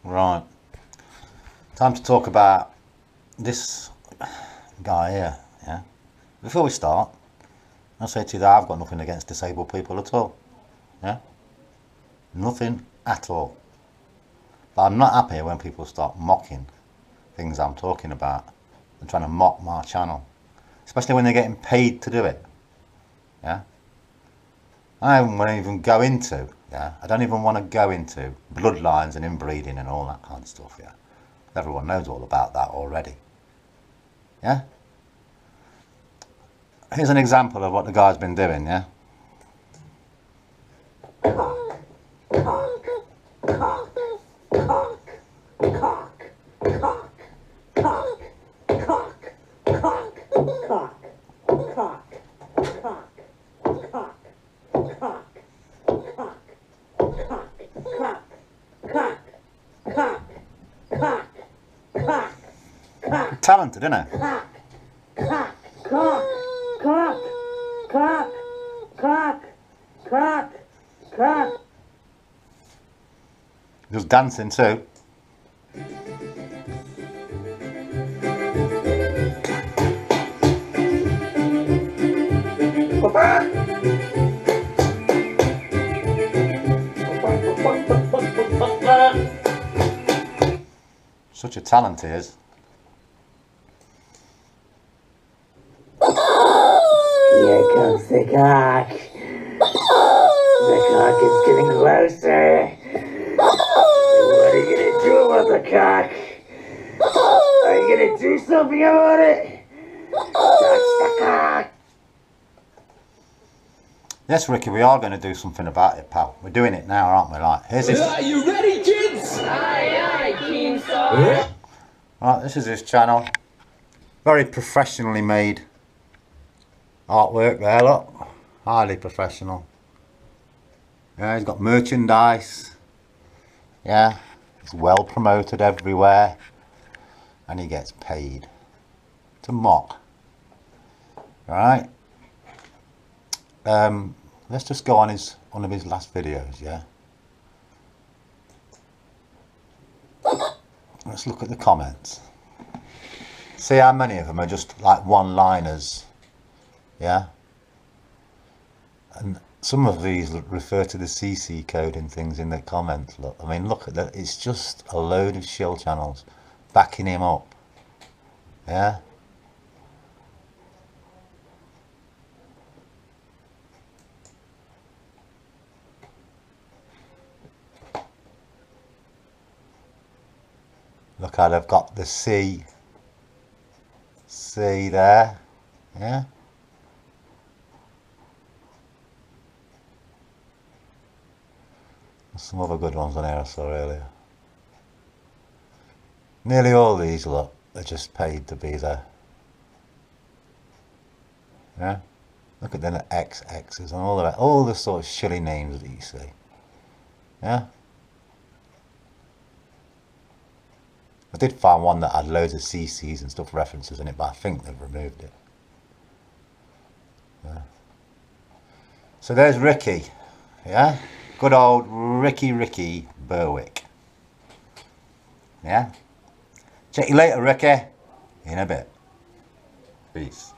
Right. Time to talk about this guy here, yeah? Before we start, I'll say to you that I've got nothing against disabled people at all, yeah? Nothing at all. But I'm not happy when people start mocking things I'm talking about and trying to mock my channel, especially when they're getting paid to do it, yeah? I don't want to even go into, yeah? I don't even want to go into bloodlines and inbreeding and all that kind of stuff, yeah? Everyone knows all about that already, yeah? Here's an example of what the guy's been doing, yeah? Talented, isn't it? He was dancing too. Such a talent he is. Here comes the cock. The cock is getting closer. What are you gonna do about the cock? Are you gonna do something about it? Touch the cock. Yes, Ricky, we are going to do something about it, pal. We're doing it now, aren't we? Like, here's this. Are you ready, kids? Aye, aye, Keemstar. Right, this is his channel. Very professionally made artwork there, look. Highly professional. Yeah, he's got merchandise. Yeah, it's well promoted everywhere. And he gets paid to mock. Alright? Let's just go on one of his last videos, yeah? Let's look at the comments. See how many of them are just like one-liners, yeah? And some of these refer to the CC code and things in the comments. Look, I mean, look at that. It's just a load of shill channels backing him up, yeah? Look how they've got the C there, yeah? There's some other good ones on here I saw earlier. Nearly all these, look, are just paid to be there. Yeah? Look at the XXs and all the sort of shilly names that you see. Yeah? I did find one that had loads of CCs and stuff references in it, but I think they've removed it. Yeah. So there's Ricky, yeah? Good old Ricky Berwick. Yeah? Check you later, Ricky. In a bit. Peace.